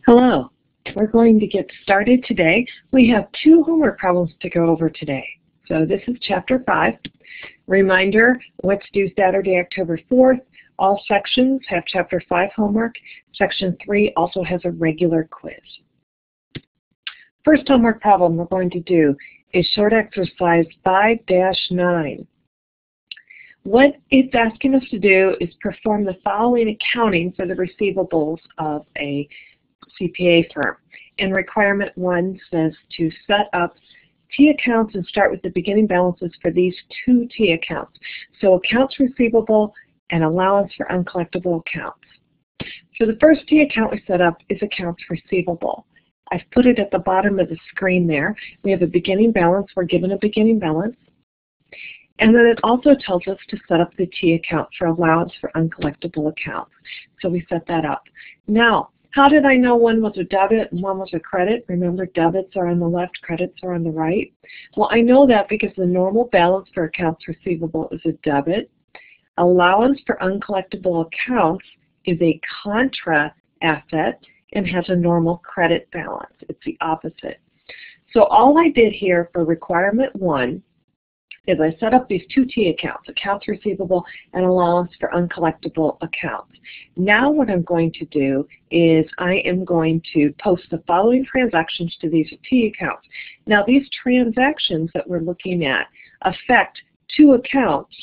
Hello, we're going to get started today. We have two homework problems to go over today. So this is Chapter 5. Reminder, what's due Saturday, October 4th. All sections have Chapter 5 homework. Section 3 also has a regular quiz. First homework problem we're going to do is short exercise 5-9. What it's asking us to do is perform the following accounting for the receivables of a CPA firm. And requirement 1 says to set up T accounts and start with the beginning balances for these two T accounts. So accounts receivable and allowance for uncollectible accounts. So the first T account we set up is accounts receivable. I've put it at the bottom of the screen there. We have a beginning balance. We're given a beginning balance. And then it also tells us to set up the T account for allowance for uncollectible accounts. So we set that up. Now, how did I know one was a debit and one was a credit? Remember, debits are on the left, credits are on the right. Well, I know that because the normal balance for accounts receivable is a debit. Allowance for uncollectible accounts is a contra asset and has a normal credit balance. It's the opposite. So all I did here for requirement 1 is I set up these two T accounts, accounts receivable and allowance for uncollectible accounts. Now what I'm going to do is I am going to post the following transactions to these T accounts. Now these transactions that we're looking at affect two accounts,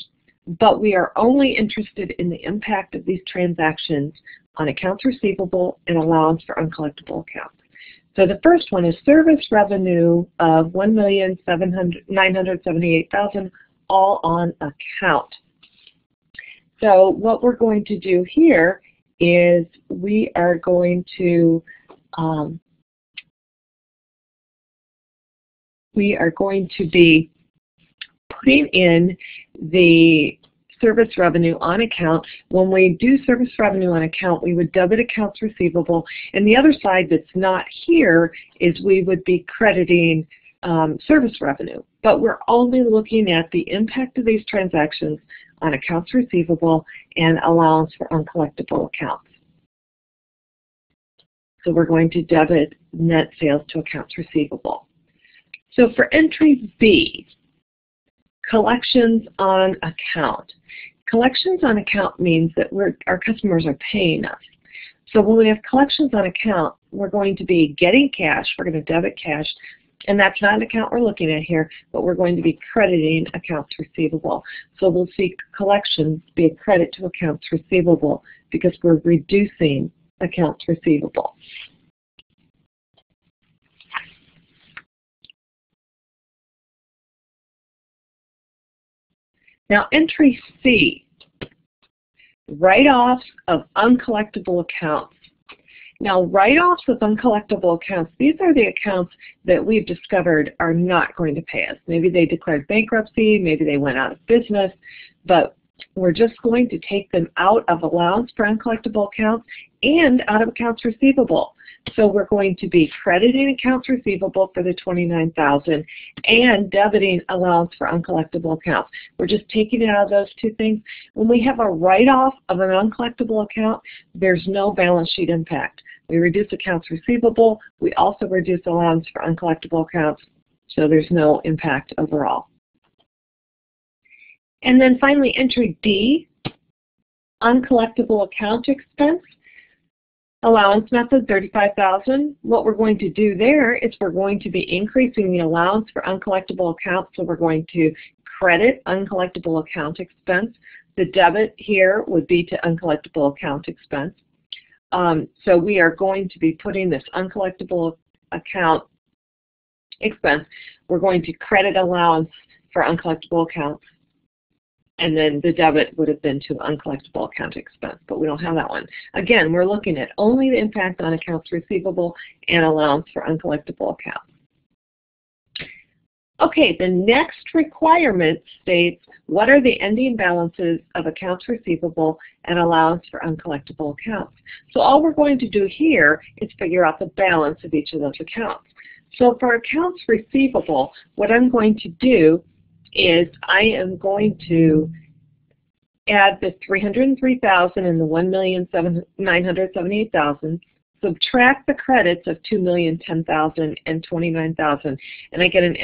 but we are only interested in the impact of these transactions on accounts receivable and allowance for uncollectible accounts. So the first one is service revenue of $1,978,000, all on account. So what we're going to do here is we are going to be putting in the service revenue on account. When we do service revenue on account, we would debit accounts receivable, and the other side that's not here is we would be crediting service revenue. But we're only looking at the impact of these transactions on accounts receivable and allowance for uncollectible accounts. So we're going to debit net sales to accounts receivable. So for entry B, collections on account. Collections on account means that our customers are paying us. So when we have collections on account, we're going to be getting cash, we're going to debit cash, and that's not an account we're looking at here, but we're going to be crediting accounts receivable. So we'll see collections be a credit to accounts receivable because we're reducing accounts receivable. Now entry C, write-offs of uncollectible accounts. Now write-offs of uncollectible accounts, these are the accounts that we've discovered are not going to pay us. Maybe they declared bankruptcy, maybe they went out of business, but we're just going to take them out of allowance for uncollectible accounts and out of accounts receivable. So we're going to be crediting accounts receivable for the $29,000 and debiting allowance for uncollectible accounts. We're just taking it out of those two things. When we have a write-off of an uncollectible account, there's no balance sheet impact. We reduce accounts receivable. We also reduce allowance for uncollectible accounts, so there's no impact overall. And then finally, entry D, uncollectible account expense. Allowance method, $35,000. What we're going to do there is we're going to be increasing the allowance for uncollectible accounts, so we're going to credit uncollectible account expense. The debit here would be to uncollectible account expense. So we are going to be putting this uncollectible account expense. We're going to credit allowance for uncollectible accounts, and then the debit would have been to uncollectible account expense, but we don't have that one. Again, we're looking at only the impact on accounts receivable and allowance for uncollectible accounts. Okay, the next requirement states what are the ending balances of accounts receivable and allowance for uncollectible accounts. So all we're going to do here is figure out the balance of each of those accounts. So for accounts receivable, what I'm going to do is I am going to add the $303,000 and the $1,978,000 subtract the credits of $2,010,000 and $29,000, and I get an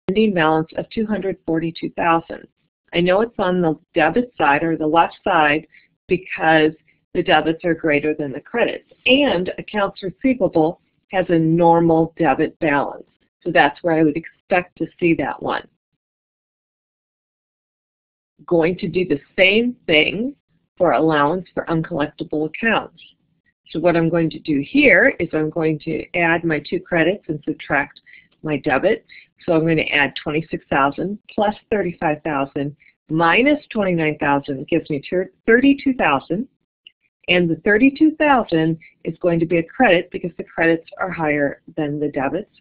ending balance of $242,000. I know it's on the debit side or the left side because the debits are greater than the credits, and accounts receivable has a normal debit balance. So that's where I would expect to see that one. Going to do the same thing for allowance for uncollectible accounts. So what I'm going to do here is I'm going to add my two credits and subtract my debit. So I'm going to add $26,000 plus $35,000 minus $29,000 gives me $32,000. And the $32,000 is going to be a credit because the credits are higher than the debits.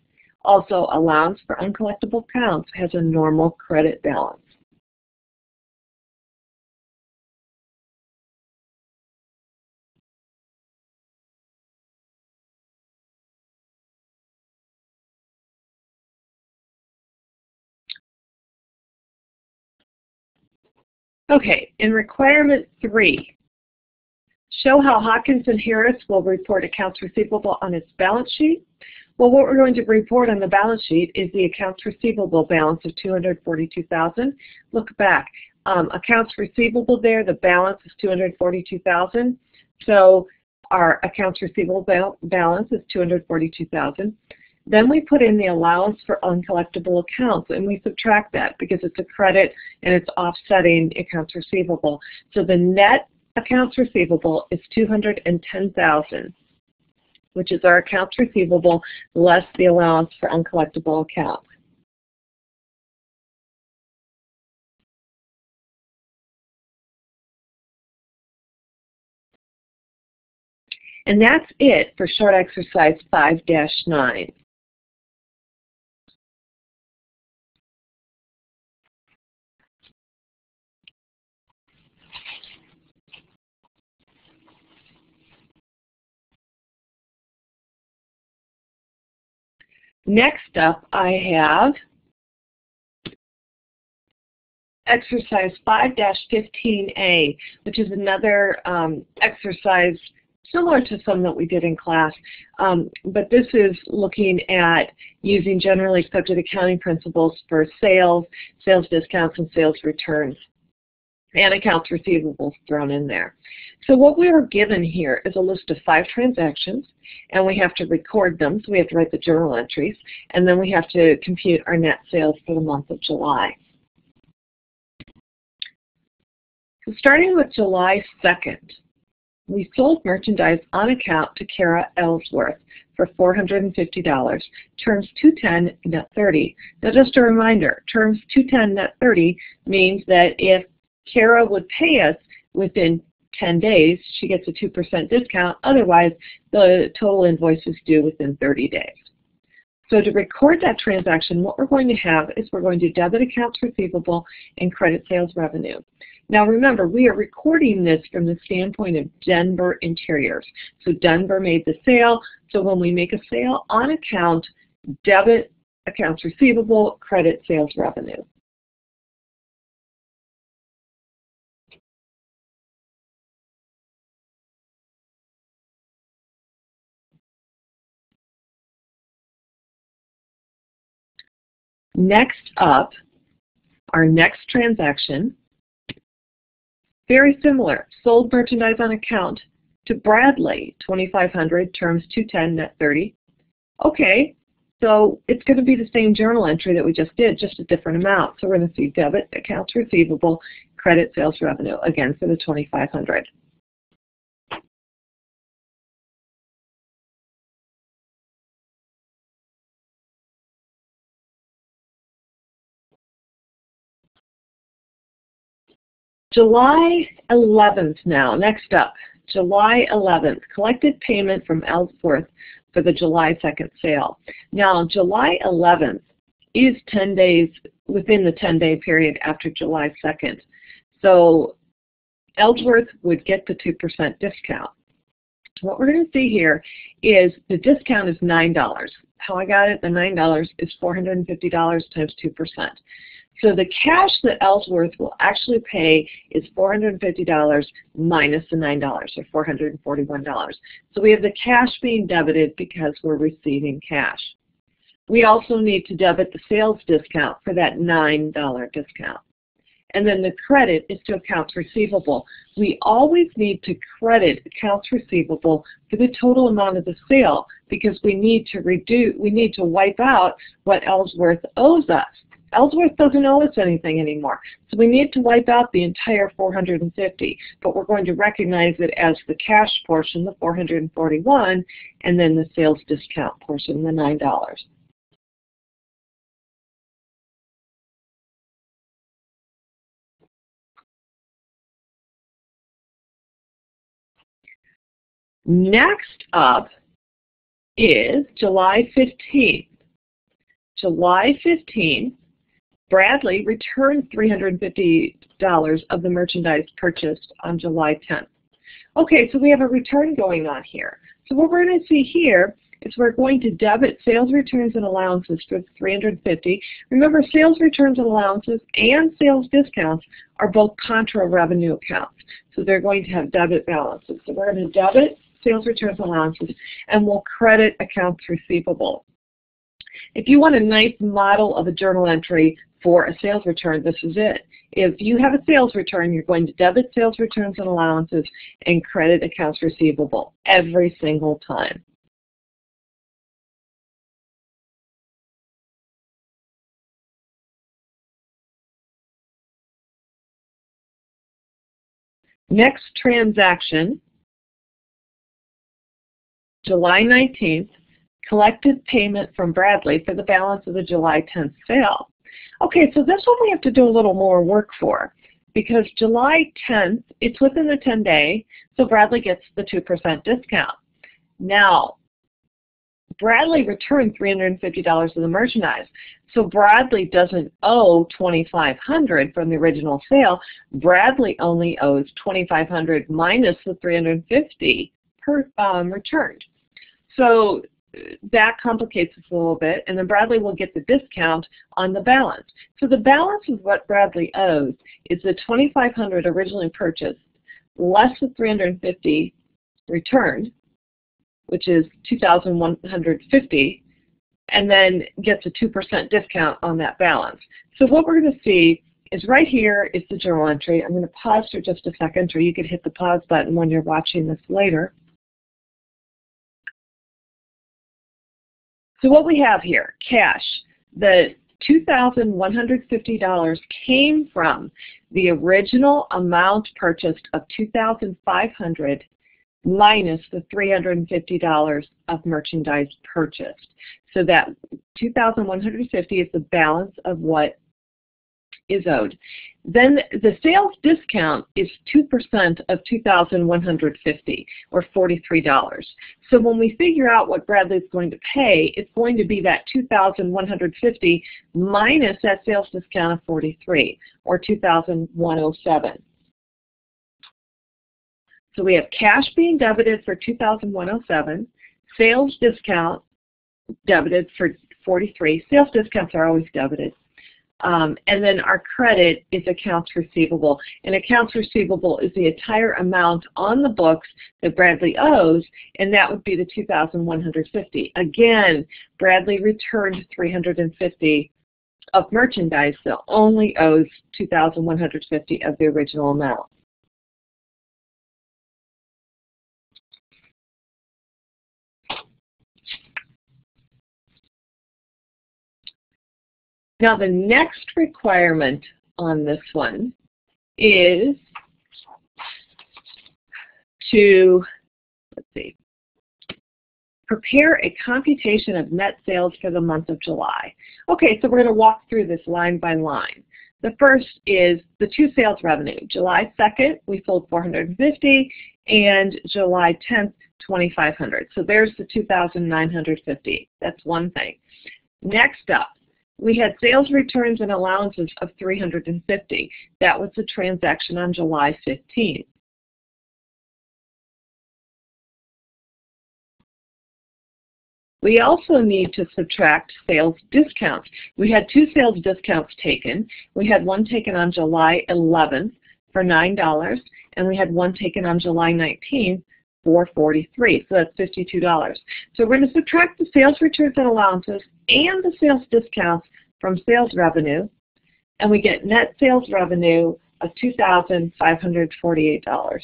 Also, allowance for uncollectible accounts has a normal credit balance. Okay, in requirement 3, show how Hawkins & Harris will report accounts receivable on its balance sheet. Well, what we're going to report on the balance sheet is the accounts receivable balance of $242,000. Look back, accounts receivable there, the balance is $242,000. So our accounts receivable balance is $242,000. Then we put in the allowance for uncollectible accounts, and we subtract that because it's a credit and it's offsetting accounts receivable. So the net accounts receivable is $210,000, which is our accounts receivable less the allowance for uncollectible accounts. And that's it for short exercise 5-9. Next up, I have exercise 5-15A, which is another exercise similar to some that we did in class, but this is looking at using generally accepted accounting principles for sales, sales discounts, and sales returns, and accounts receivables thrown in there. So what we are given here is a list of 5 transactions, and we have to record them, so we have to write the journal entries, and then we have to compute our net sales for the month of July. So starting with July 2nd, we sold merchandise on account to Kara Ellsworth for $450, terms 210 net 30. Now just a reminder, terms 210 net 30 means that if Kara would pay us within 10 days, she gets a 2% discount. Otherwise, the total invoice is due within 30 days. So to record that transaction, what we're going to have is we're going to debit accounts receivable and credit sales revenue. Now remember, we are recording this from the standpoint of Denver Interiors. So Denver made the sale, so when we make a sale on account, debit accounts receivable, credit sales revenue. Next up, our next transaction, very similar, sold merchandise on account to Bradley, $2,500, terms 210 net 30. Okay, so it's going to be the same journal entry that we just did, just a different amount. So we're going to see debit accounts receivable, credit sales revenue, again for the $2,500. July 11th now, next up, July 11th, collected payment from Ellsworth for the July 2nd sale. Now, July 11th is 10 days within the 10-day period after July 2nd. So Ellsworth would get the 2% discount. What we're going to see here is the discount is $9. How I got it, the $9 is $450 times 2%. So the cash that Ellsworth will actually pay is $450 minus the $9, or $441. So we have the cash being debited because we're receiving cash. We also need to debit the sales discount for that $9 discount. And then the credit is to accounts receivable. We always need to credit accounts receivable for the total amount of the sale because we need to wipe out what Ellsworth owes us. Ellsworth doesn't owe us anything anymore. So we need to wipe out the entire $450, but we're going to recognize it as the cash portion, the $441, and then the sales discount portion, the $9. Next up is July 15th. July 15th, Bradley returned $350 of the merchandise purchased on July 10th. Okay, so we have a return going on here. So what we're going to see here is we're going to debit sales returns and allowances for $350. Remember, sales returns and allowances and sales discounts are both contra revenue accounts. So they're going to have debit balances. So we're going to debit sales returns and allowances, and we'll credit accounts receivable. If you want a nice model of a journal entry for a sales return, this is it. If you have a sales return, you're going to debit sales returns and allowances and credit accounts receivable every single time. Next transaction, July 19th, collected payment from Bradley for the balance of the July 10th sale. Okay, so this one we have to do a little more work for because July 10th, it's within the 10-day, so Bradley gets the 2% discount. Now, Bradley returned $350 of the merchandise, so Bradley doesn't owe $2,500 from the original sale. Bradley only owes $2,500 minus the $350 returned. So that complicates us a little bit, and then Bradley will get the discount on the balance. So the balance of what Bradley owes is the $2,500 originally purchased less the $350 returned, which is $2,150, and then gets a 2% discount on that balance. So what we're going to see is right here is the journal entry. I'm going to pause for just a second, or you could hit the pause button when you're watching this later. So what we have here, cash, the $2,150 came from the original amount purchased of $2,500 minus the $350 of merchandise purchased. So that $2,150 is the balance of what is owed. Then the sales discount is 2% of $2,150, or $43. So when we figure out what Bradley's going to pay, it's going to be that $2,150 minus that sales discount of $43, or $2,107. So we have cash being debited for $2,107, sales discount debited for $43. Sales discounts are always debited. And then our credit is accounts receivable. And accounts receivable is the entire amount on the books that Bradley owes, and that would be the $2,150. Again, Bradley returned $350 of merchandise, so only owes $2,150 of the original amount. Now the next requirement on this one is to, prepare a computation of net sales for the month of July. Okay, so we're going to walk through this line by line. The first is the two sales revenue. July 2nd, we sold $450, and July 10th, $2,500. So there's the $2,950. That's one thing. Next up, we had sales returns and allowances of $350. That was the transaction on July 15th. We also need to subtract sales discounts. We had 2 sales discounts taken. We had one taken on July 11th for $9, and we had one taken on July 19th for $43, so that's $52. So we're going to subtract the sales returns and allowances and the sales discounts from sales revenue, and we get net sales revenue of $2,548.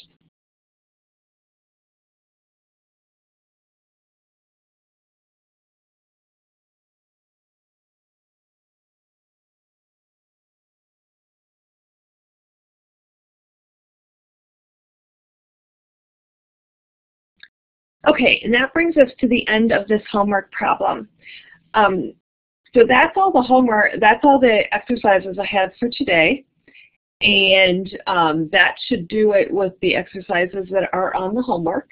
Okay, and that brings us to the end of this homework problem. So that's all the homework, that's all the exercises I had for today. And that should do it with the exercises that are on the homework.